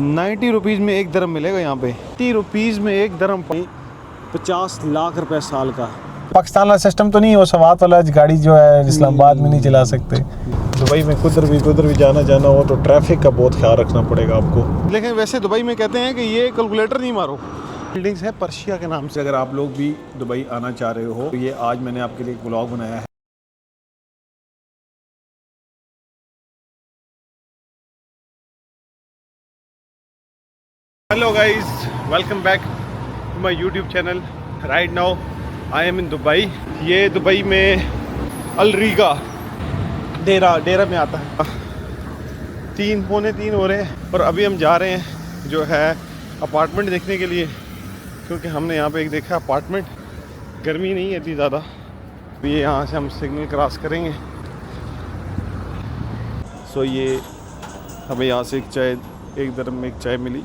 90 rupees में 1 दरम मिलेगा यहाँ पे। 30 रुपीज़ में 1 दरम 50 लाख रुपए साल का। पाकिस्तान वाला सिस्टम तो नहीं, वो सवात वाला गाड़ी जो है इस्लामाबाद में नहीं चला सकते। दुबई में कुदर भी जाना हो तो ट्रैफिक का बहुत ख्याल रखना पड़ेगा आपको। लेकिन वैसे दुबई में कहते हैं कि ये कैलकुलेटर नहीं मारो। बिल्डिंग्स है पर्शिया के नाम से। अगर आप लोग भी दुबई आना चाह रहे हो तो ये आज मैंने आपके लिए एक व्लॉग बनाया है। Hello guys, welcome back to my YouTube channel. Right now I am in Dubai. ये दुबई में अल रीगा डेरा में आता है। 3 पौने 3 हो रहे हैं और अभी हम जा रहे हैं जो है अपार्टमेंट देखने के लिए, क्योंकि हमने यहाँ पे एक देखा अपार्टमेंट। गर्मी नहीं है इतनी ज़्यादा। अभी यहाँ से हम सिग्नल क्रॉस करेंगे। सो ये हमें यहाँ से एक दरम में एक चाय मिली,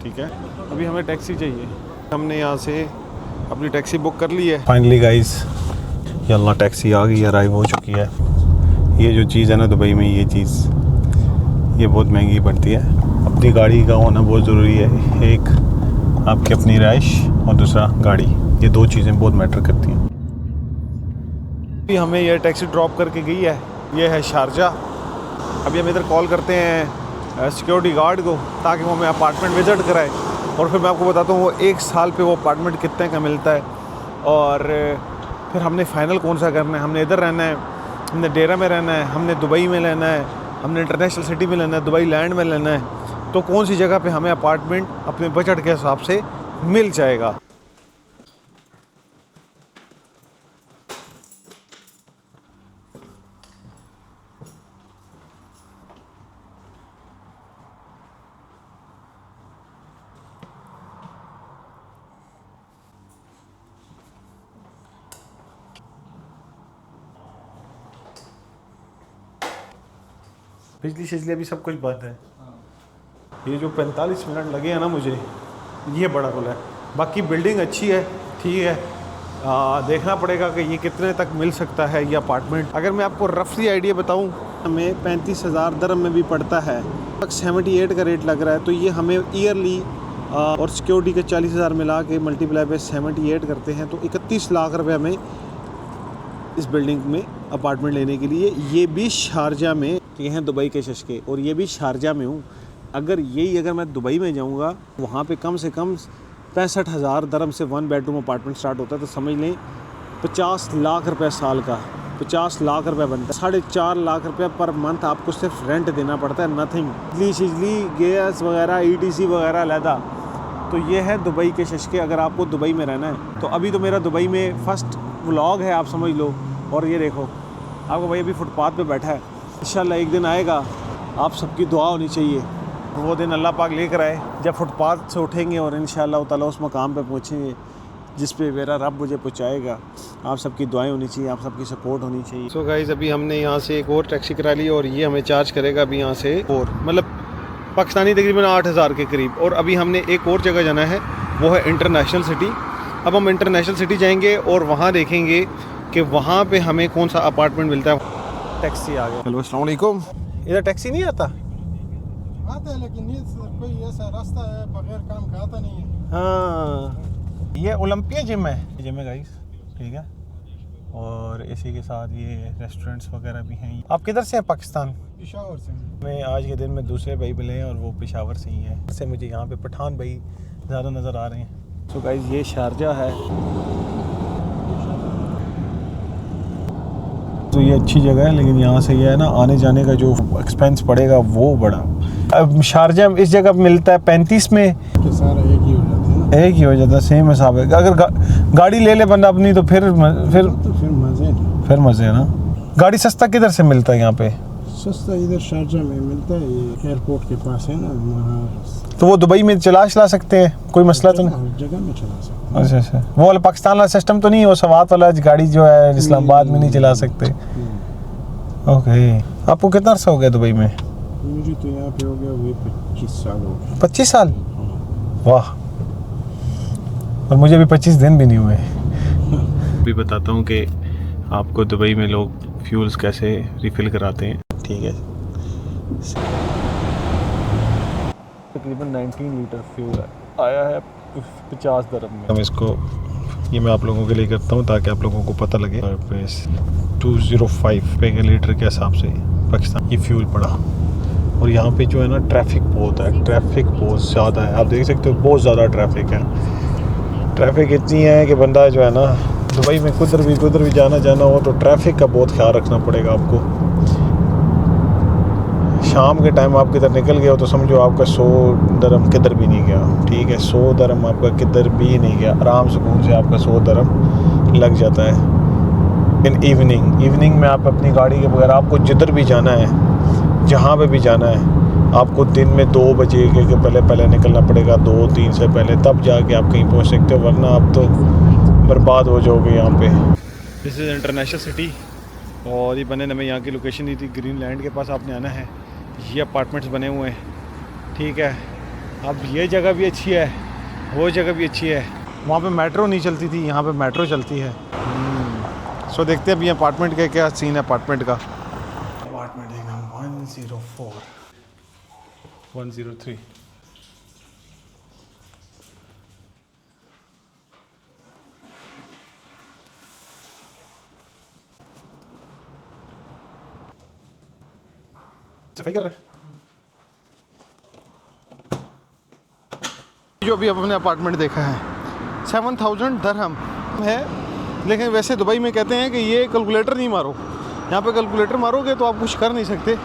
ठीक है। अभी हमें टैक्सी चाहिए। हमने यहाँ से अपनी टैक्सी बुक कर ली है। फाइनली गाइस, ये अल्लाह टैक्सी आ गई, अराइव हो चुकी है। ये जो चीज़ है ना दुबई में, ये चीज़ ये बहुत महंगी पड़ती है। अपनी गाड़ी का होना बहुत ज़रूरी है। एक आपकी अपनी रहाइश और दूसरा गाड़ी, ये 2 चीज़ें बहुत मैटर करती हैं। अभी हमें यह टैक्सी ड्रॉप करके गई है। ये है शारजा। अभी हम इधर कॉल करते हैं सिक्योरिटी गार्ड को ताकि वो हमें अपार्टमेंट विज़िट कराए, और फिर मैं आपको बताता हूँ वो 1 साल पे वो अपार्टमेंट कितने का मिलता है, और फिर हमने फ़ाइनल कौन सा करना है। हमने इधर रहना है, हमने डेरा में रहना है, हमने दुबई में लेना है, हमने इंटरनेशनल सिटी में लेना है, दुबई लैंड में लेना है। तो कौन सी जगह पे हमें अपार्टमेंट अपने बजट के हिसाब से मिल जाएगा। बिजली अभी सब कुछ बंद है। ये जो 45 मिनट लगे हैं ना मुझे, ये बड़ा रोल है। बाकी बिल्डिंग अच्छी है, ठीक है। देखना पड़ेगा कि ये कितने तक मिल सकता है ये अपार्टमेंट। अगर मैं आपको रफली आइडिया बताऊं, हमें 35,000 दरम में भी पड़ता है। 78 का रेट लग रहा है। तो ये हमें ईयरली और सिक्योरिटी के 40,000 मिला के मल्टीप्लाई पे 78 करते हैं, तो 31 लाख रुपये हमें इस बिल्डिंग में अपार्टमेंट लेने के लिए। ये भी शारजा में, ये हैं दुबई के शशके, और ये भी शारजा में हूँ। अगर मैं दुबई में जाऊँगा, वहाँ पे कम से कम 65,000 दरम से 1 बेडरूम अपार्टमेंट स्टार्ट होता है। तो समझ लें 50 लाख रुपए साल का, 50 लाख रुपए बनता है। 4.5 लाख रुपए पर मंथ आपको सिर्फ रेंट देना पड़ता है, नथिंग। बिजली गैस वगैरह ETC वगैरह लहदा। तो ये है दुबई के शशके अगर आपको दुबई में रहना है। तो अभी तो मेरा दुबई में फ़र्स्ट व्लॉग है, आप समझ लो। और ये देखो आपको भाई अभी फुटपाथ पे बैठा है। इंशाल्लाह एक दिन आएगा, आप सबकी दुआ होनी चाहिए, वो दिन अल्लाह पाक लेकर आए जब फुटपाथ से उठेंगे और इंशाल्लाह ताला उस मकाम पे पहुँचेंगे जिस पे मेरा रब मुझे पहुँचाएगा। आप सबकी दुआएं होनी चाहिए, आप सबकी सपोर्ट होनी चाहिए। सो गाइस, अभी हमने यहाँ से एक और टैक्सी करा ली और ये हमें चार्ज करेगा अभी यहाँ से, और मतलब पाकिस्तानी तकरीबन 8,000 के करीब। और अभी हमने एक और जगह जाना है, वो है इंटरनेशनल सिटी। अब हम इंटरनेशनल सिटी जाएंगे और वहाँ देखेंगे कि वहाँ पे हमें कौन सा अपार्टमेंट मिलता है। टैक्सी आ गया। हेलो, अस्सलाम वालेकुम। इधर टैक्सी नहीं आता है, लेकिन ये कोई ऐसा रास्ता है बगैर काम का आता नहीं है। हाँ, ये ओलंपिया जिम है गाइस, ठीक है। और इसी के साथ ये रेस्टोरेंट्स वगैरह भी हैं। आप किधर से हैं? पाकिस्तान, पेशावर से। मैं आज के दिन में दूसरे भाई मिले हैं और वो पेशावर से ही हैं। से मुझे यहाँ पे पठान भाई ज़्यादा नज़र आ रहे हैं। तो गाइस, ये शारजा है। तो ये अच्छी जगह है, लेकिन यहाँ से ये है ना, आने जाने का जो एक्सपेंस पड़ेगा वो बड़ा। अब शारजा इस जगह मिलता है 35 में, सारा एक ही हो जाता है ना? एक ही हो जाता है, सेम हिसाब है। अगर गाड़ी ले ले बंदा अपनी तो फिर मज़े है ना। गाड़ी सस्ता किधर से मिलता है यहाँ पे? सस्ता इधर शारजा में मिलता है, ये एयरपोर्ट के पास है ना हमारा। तो वो दुबई में चला सकते हैं, कोई मसला तो नहीं? हर जगह में चला सकते हैं। अच्छा, वो वाला पाकिस्तान वाला सिस्टम तो नहीं, वो सवात वाला गाड़ी जो है इस्लामाबाद में नहीं चला सकते। ओके। आपको कितना अर्सा हो गया दुबई में? मुझे तो यहाँ पे हो गया हुए 25 साल हो गए। 25 साल? वाह। और मुझे भी 25 दिन भी नहीं हुए। भी बताता हूँ कि आपको दुबई में लोग फ्यूल्स कैसे रिफ़िल कराते हैं, ठीक है। तकरीबन 19 लीटर फ्यूल आया है 50 दरम में। हम इसको ये मैं आप लोगों के लिए करता हूँ ताकि आप लोगों को पता लगे। 205 रुपये के लीटर के हिसाब से पाकिस्तान ये फ्यूल पड़ा। और यहाँ पे जो है ना ट्रैफिक बहुत है, ट्रैफिक बहुत ज़्यादा है, आप देख सकते हो बहुत ज़्यादा ट्रैफिक है। ट्रैफिक इतनी है कि बंदा जो है ना दुबई में कुदर भी जाना हो तो ट्रैफिक का बहुत ख्याल रखना पड़ेगा आपको। शाम के टाइम आप किधर निकल गए हो तो समझो आपका 100 दरम किधर भी नहीं गया, ठीक है। 100 दरम आपका किधर भी नहीं गया, आराम सुकून से आपका 100 दरम लग जाता है। इन इवनिंग में आप अपनी गाड़ी के बगैर आपको जिधर भी जाना है, जहाँ पे भी जाना है, आपको दिन में 2 बजे के पहले निकलना पड़ेगा, 2-3 से पहले, तब जाके आप कहीं पहुँच सकते हो, वरना आप तो बर्बाद हो जाओगे यहाँ पे। दिस इज़ इंटरनेशनल सिटी और ये बने मैं यहाँ की लोकेशन दी थी, ग्रीनलैंड के पास आपने आना है। ये अपार्टमेंट्स बने हुए हैं, ठीक है। अब ये जगह भी अच्छी है, वो जगह भी अच्छी है। वहाँ पे मेट्रो नहीं चलती थी, यहाँ पे मेट्रो चलती है। सो देखते हैं अभी अपार्टमेंट का क्या सीन है अपार्टमेंट का। अपार्टमेंट 104 103 सफाई कर रहे हैं। जो अभी हमने अपार्टमेंट देखा है 7000 दरहम है, लेकिन वैसे दुबई में कहते हैं कि ये कैलकुलेटर नहीं मारो, यहाँ पे कैलकुलेटर मारोगे तो आप कुछ कर नहीं सकते।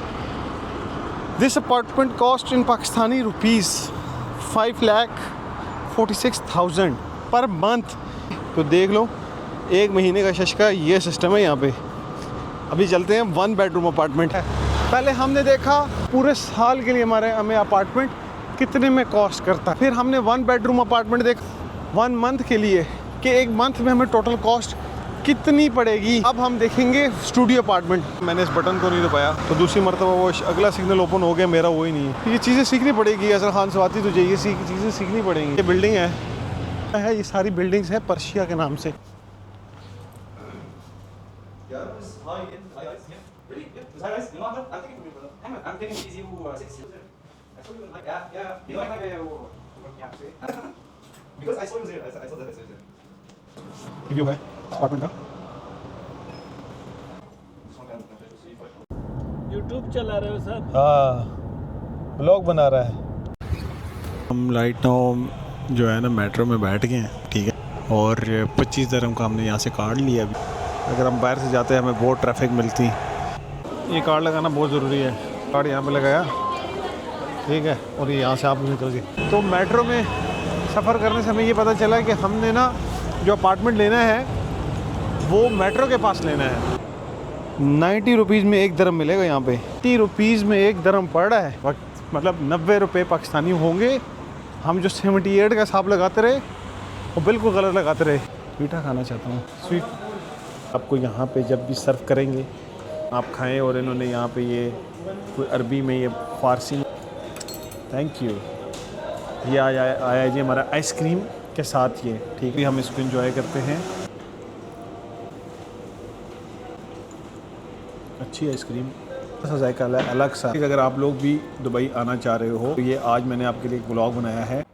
This apartment cost in Pakistani rupees 5,46,000 per month. तो देख लो 1 महीने का शश का ये सिस्टम है यहाँ पे। अभी चलते हैं 1 बेडरूम अपार्टमेंट है। पहले हमने देखा पूरे साल के लिए हमें अपार्टमेंट कितने में कॉस्ट करता है, फिर हमने 1 बेडरूम अपार्टमेंट देखा 1 मंथ के लिए कि 1 मंथ में हमें टोटल कॉस्ट कितनी पड़ेगी। अब हम देखेंगे स्टूडियो अपार्टमेंट। मैंने इस बटन को नहीं दबाया तो दूसरी मरतबा वो अगला सिग्नल ओपन हो गया, मेरा वो ही नहीं है। ये चीज़ें सीखनी पड़ेगी, असल खान सवाती तुझे ये चीज़ें सीखनी पड़ेंगी। ये बिल्डिंग है, ये सारी बिल्डिंग्स है पर्शिया के नाम से। रिव्यू है अपार्टमेंट का। यूट्यूब चला रहे हो सर? हाँ, व्लॉग बना रहा है। हम राइट नाउ जो है ना मेट्रो में बैठ गए हैं, ठीक है। और 25 दरहम का हमने यहाँ से कार्ड लिया। अभी अगर हम बाहर से जाते हैं हमें बहुत ट्रैफिक मिलती। ये कार्ड लगाना बहुत ज़रूरी है। कार्ड यहाँ पे लगाया, ठीक है, और ये यहाँ से आप निकल गए। तो मेट्रो में सफ़र करने से हमें ये पता चला कि हमने ना जो अपार्टमेंट लेना है वो मेट्रो के पास लेना है। 90 रुपीज़ में 1 दरम मिलेगा यहाँ पे। 30 रुपीज़ में 1 दरम पड़ रहा है, मतलब 90 रुपये पाकिस्तानी होंगे। हम जो 78 का हिसाब लगाते रहे वो बिल्कुल गलत लगाते रहे। मीठा खाना चाहता हूँ, स्वीट। आपको यहाँ पे जब भी सर्व करेंगे आप खाएं। और इन्होंने यहाँ पे ये कोई अरबी में, ये फ़ारसी में, थैंक यू। ये आया जी हमारा आइसक्रीम के साथ, ये ठीक है। हम इसको एंजॉय करते हैं। अच्छी आइसक्रीम, ऐसा जायका अलग सा। अगर आप लोग भी दुबई आना चाह रहे हो तो ये आज मैंने आपके लिए एक ब्लॉग बनाया है।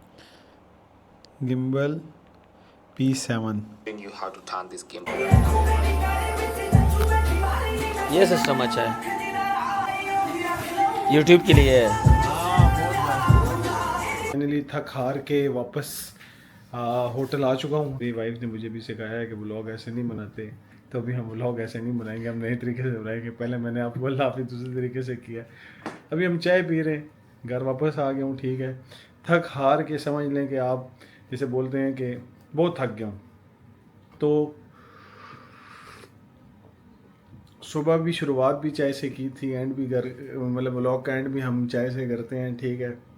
Gimbal P7। ये सिस्टम अच्छा है, यूट्यूब के लिए है। फाइनली थक हार के वापस होटल आ चुका हूँ। मेरी वाइफ ने मुझे भी सिखाया है कि व्लॉग ऐसे नहीं बनाते, तो अभी हम व्लॉग ऐसे नहीं बनाएंगे, हम नए तरीके से बनाएंगे। पहले मैंने आपको बोला, आपने दूसरे तरीके से किया। अभी हम चाय पी रहे हैं, घर वापस आ गया हूँ, ठीक है। थक हार के समझ लें कि आप जैसे बोलते हैं कि बहुत थक गया हूँ। तो सुबह भी शुरुआत भी चाय से की थी, एंड भी मतलब व्लॉग का एंड भी हम चाय से करते हैं, ठीक है।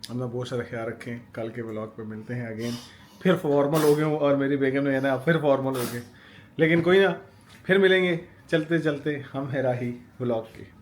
अपना बहुत सारा ख्याल रखें। कल के व्लॉग पे मिलते हैं अगेन। फिर फॉर्मल हो गए हूँ और मेरी बेगम ने कहना फिर फॉर्मल हो गए, लेकिन कोई ना, फिर मिलेंगे चलते चलते हम है राही व्लॉग के।